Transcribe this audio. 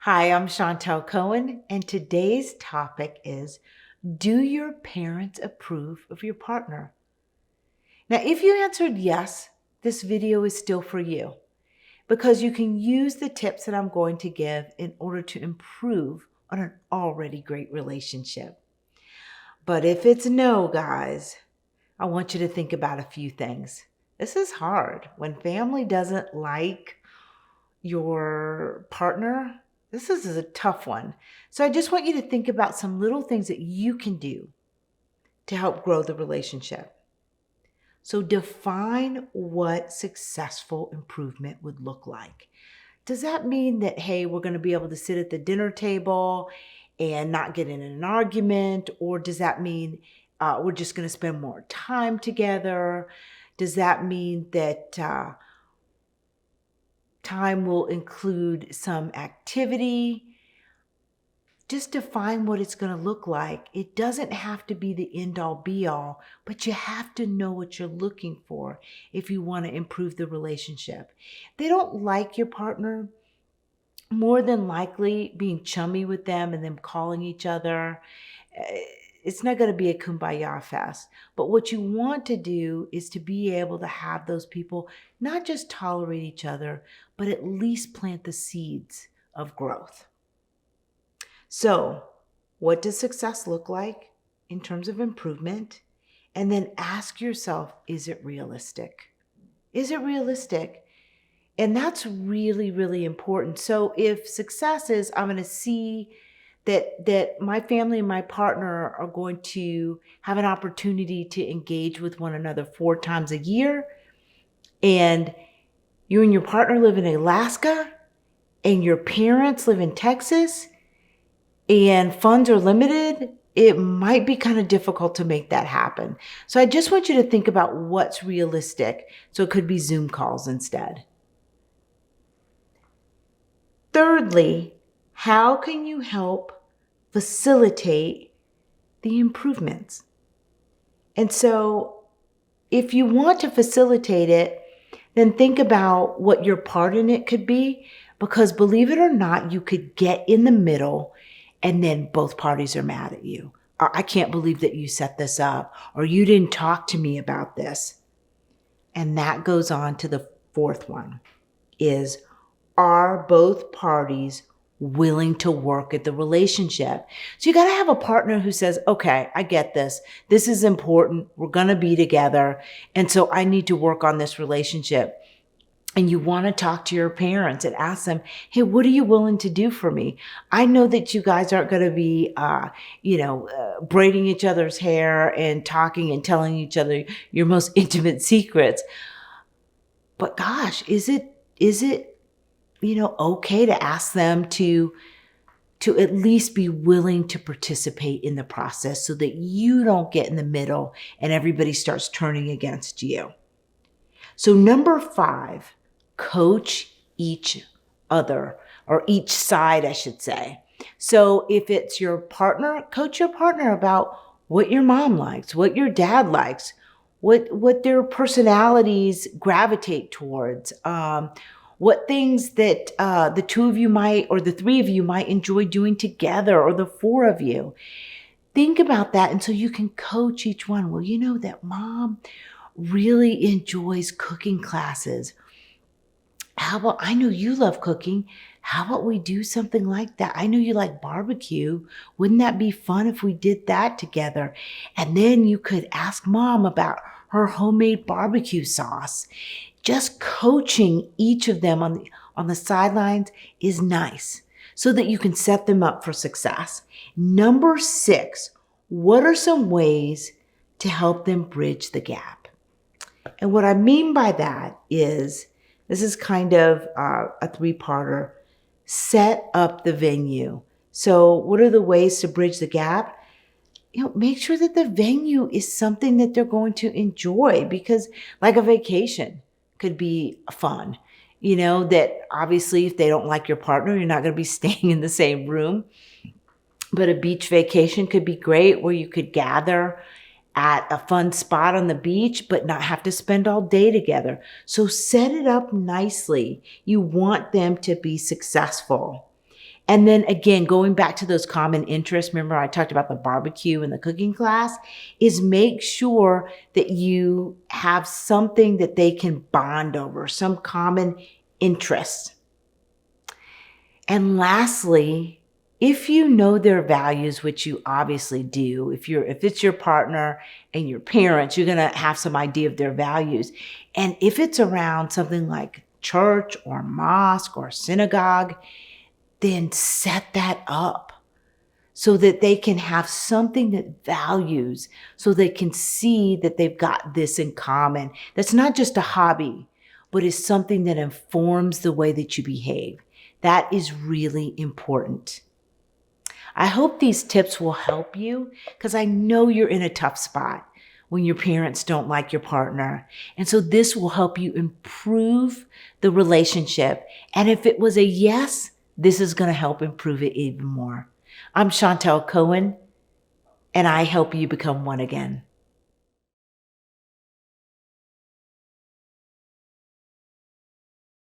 Hi, I'm Chantel Cohen, and today's topic is, do your parents approve of your partner? Now, if you answered yes, this video is still for you because you can use the tips that I'm going to give in order to improve on an already great relationship. But if it's no, guys, I want you to think about a few things. This is hard. When family doesn't like your partner, this is a tough one. So I just want you to think about some little things that you can do to help grow the relationship. So define what successful improvement would look like. Does that mean that, hey, we're going to be able to sit at the dinner table and not get in an argument? Or does that mean we're just going to spend more time together? Does that mean that time will include some activity? Just define what it's going to look like. It doesn't have to be the end all be all, but you have to know what you're looking for if you want to improve the relationship. They don't like your partner, more than likely being chummy with them and them calling each other. It's not going to be a kumbaya fest. But what you want to do is to be able to have those people not just tolerate each other, but at least plant the seeds of growth. So, what does success look like in terms of improvement? And then ask yourself, is it realistic? Is it realistic? And that's really, really important. So if success is, I'm going to see that my family and my partner are going to have an opportunity to engage with one another 4 times a year, and you and your partner live in Alaska, and your parents live in Texas, and funds are limited, it might be kind of difficult to make that happen. So I just want you to think about what's realistic. So it could be Zoom calls instead. Thirdly, how can you help facilitate the improvements? And so if you want to facilitate it, then think about what your part in it could be, because believe it or not, you could get in the middle and then both parties are mad at you. Or, I can't believe that you set this up, or you didn't talk to me about this. And that goes on to the fourth one is, are both parties willing to work at the relationship? So you got to have a partner who says, okay, I get this. This is important. We're going to be together. And so I need to work on this relationship. And you want to talk to your parents and ask them, hey, what are you willing to do for me? I know that you guys aren't going to be, braiding each other's hair and talking and telling each other your most intimate secrets. But gosh, is it okay to ask them to at least be willing to participate in the process so that you don't get in the middle and everybody starts turning against you. So number 5, coach each other, or each side, I should say. So if it's your partner, coach your partner about what your mom likes, what your dad likes, what their personalities gravitate towards, what things that the 2 of you might, or the 3 of you might enjoy doing together, or the 4 of you. Think about that. And so you can coach each one. Well, you know that mom really enjoys cooking classes. How about, I know you love cooking. How about we do something like that? I know you like barbecue. Wouldn't that be fun if we did that together? And then you could ask mom about her homemade barbecue sauce. Just coaching each of them on the sidelines is nice so that you can set them up for success. Number 6, what are some ways to help them bridge the gap? And what I mean by that is, this is kind of a 3-parter. Set up the venue. So what are the ways to bridge the gap? Make sure that the venue is something that they're going to enjoy, because like a vacation could be fun. That obviously if they don't like your partner, you're not going to be staying in the same room. But a beach vacation could be great, where you could gather at a fun spot on the beach, but not have to spend all day together. So set it up nicely. You want them to be successful. And then again, going back to those common interests, remember I talked about the barbecue and the cooking class, is make sure that you have something that they can bond over, some common interest. And lastly, if you know their values, which you obviously do, if it's your partner and your parents, you're going to have some idea of their values. And if it's around something like church or mosque or synagogue, then set that up so that they can have something that values, so they can see that they've got this in common. That's not just a hobby, but is something that informs the way that you behave. That is really important. I hope these tips will help you, because I know you're in a tough spot when your parents don't like your partner. And so this will help you improve the relationship. And if it was a yes, this is going to help improve it even more. I'm Chantel Cohen, and I help you become one again.